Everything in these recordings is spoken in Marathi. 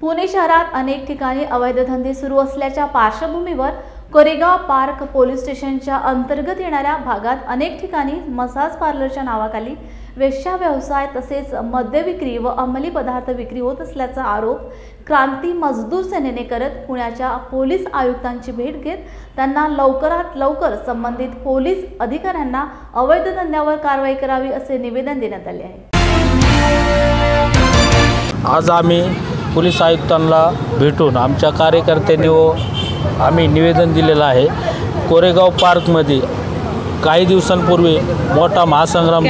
पुणे शहरात अनेक ठिकाणी अवैध धंदे सुरू असल्याच्या पार्श्वभूमीवर कोरेगाव पार्क पोलीस स्टेशनच्या अंतर्गत येणाऱ्या भागात अनेक ठिकाणी मसाज पार्लरच्या नावाखाली वेश्या व्यवसाय तसेच मद्य विक्री व अंमली पदार्थ विक्री होत असल्याचा आरोप क्रांती मजदूर सेनेने करत पुण्याच्या पोलीस आयुक्तांची भेट घेत त्यांना लवकरात लवकर संबंधित पोलीस अधिकाऱ्यांना अवैध धंद्यावर कारवाई करावी असे निवेदन देण्यात आले आहे। आज आम्ही पोलीस आयुक्तांना भेटून आमच्या कार्यकर्त्यांनी आम्ही निवेदन दिलेलं आहे। कोरेगाव पार्कमध्ये काही दिवसांपूर्वी मोठा महासंग्राम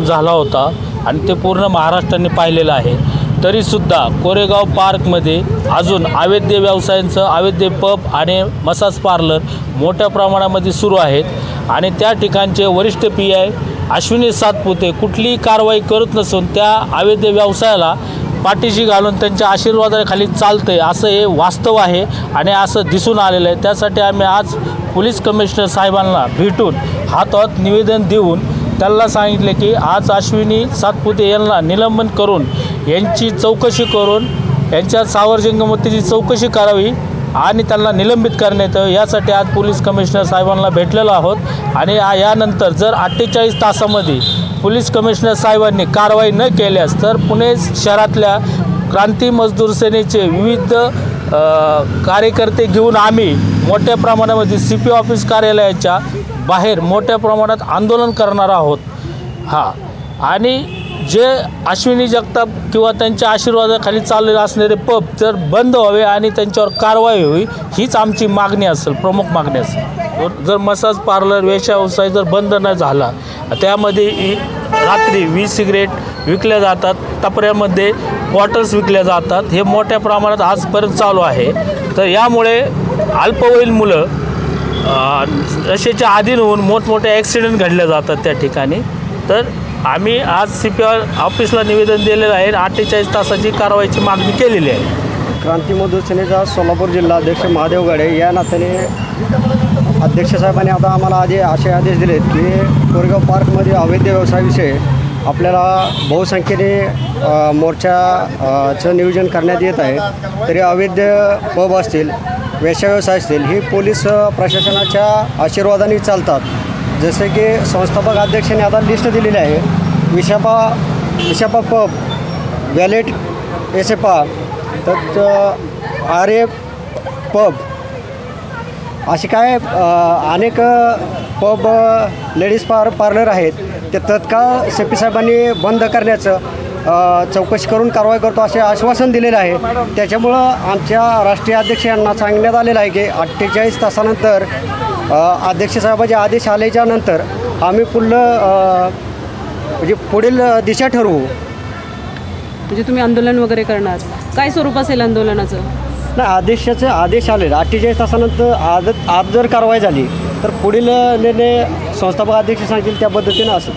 झाला होता आणि ते पूर्ण महाराष्ट्राने पाहिलेलं आहे। तरीसुद्धा कोरेगाव पार्कमध्ये अजून अवैध व्यवसायांचं अवैध पब आणि मसाज पार्लर मोठ्या प्रमाणामध्ये सुरू आहेत आणि त्या ठिकाणचे वरिष्ठ PI अश्विनी सातपुते कुठलीही कारवाई करत नसून त्या अवैध व्यवसायाला पाठीशी घालून त्यांच्या आशीर्वादाखाली चालते असं हे वास्तव आहे आणि असं दिसून आलेलं आहे। त्यासाठी आम्ही आज पोलीस कमिशनर साहेबांना भेटून हातात निवेदन देऊन त्यांना सांगितले की आज अश्विनी सातपुते यांना निलंबन करून यांची चौकशी करून यांच्या सार्वजनिकतेची चौकशी करावी आणि त्यांना निलंबित करण्यात यावं यासाठी आज पोलीस कमिशनर साहेबांना भेटलेलो आहोत। आणि यानंतर जर 48 तासामध्ये पोलीस कमिशनर साहेबांनी कारवाई न केल्यास तर पुणे शहरातल्या क्रांती मजदूर सेनेचे विविध कार्यकर्ते घेऊन आम्ही मोठ्या प्रमाणामध्ये CP ऑफिस कार्यालयाच्या बाहेर मोठ्या प्रमाणात आंदोलन करणार आहोत। आणि जे अश्विनी जगताप किंवा त्यांच्या आशीर्वादाखाली चाललेले असणारे पब जर बंद व्हावे आणि त्यांच्यावर कारवाई होईल हीच आमची मागणी असेल, प्रमुख मागणी असेल। जर मसाज पार्लर वेश्या व्यवसाय जर बंद न झाला त्यामध्ये रात्री 20 सिगरेट विकल्या जातात, टपऱ्यामध्ये बॉटल्स विकल्या जातात, हे मोठ्या प्रमाणात आजपर्यंत चालू आहे। तर यामुळे अल्पवयीन मुलं नशेच्या अधीन होऊन मोठमोठे ॲक्सिडेंट घडले जातात त्या ठिकाणी। तर आम्ही आज CP ऑफिसला निवेदन दिलेलं आहे, 48 तासाची कारवाईची मागणी केलेली आहे। क्रांती मजदूर सेनेचा सोलापूर जिल्हा अध्यक्ष महादेव गाडे या नात्याने अध्यक्ष साहेबांनी आता आम्हाला असे आदेश दिलेत की कोरेगाव पार्कमध्ये अवैध व्यवसायाविषयी आपल्याला बहुसंख्येने मोर्चाचं नियोजन करण्यात येत आहे। तरी अवैध पब असतील, वेश्या व्यवसाय असतील ही पोलीस प्रशासनाच्या आशीर्वादाने चालतात। जसे की संस्थापक अध्यक्षांनी आता लिस्ट दिलेली आहे, विशापा पब, वॅलेट एसेपा, तर आर्य पब असे काय अनेक पब लेडीज पार्लर आहेत ते तत्काळ CP साहेबांनी बंद करण्याचं चौकशी करून कारवाई करतो असे आश्वासन दिलेलं आहे। त्याच्यामुळं आमच्या राष्ट्रीय अध्यक्ष यांना सांगण्यात आलेलं आहे की 48 तासानंतर अध्यक्ष साहेबांचे आदेश आल्याच्या नंतर आम्ही पुढील दिशा ठरवू। म्हणजे तुम्ही आंदोलन वगैरे करणार, काय स्वरूप असेल आंदोलनाचं? नाही, आदेश आले 48 तासानंतर आज जर कारवाई झाली तर पुढील निर्णय संस्थापक अध्यक्ष सांगतील त्या पद्धतीनं असेल।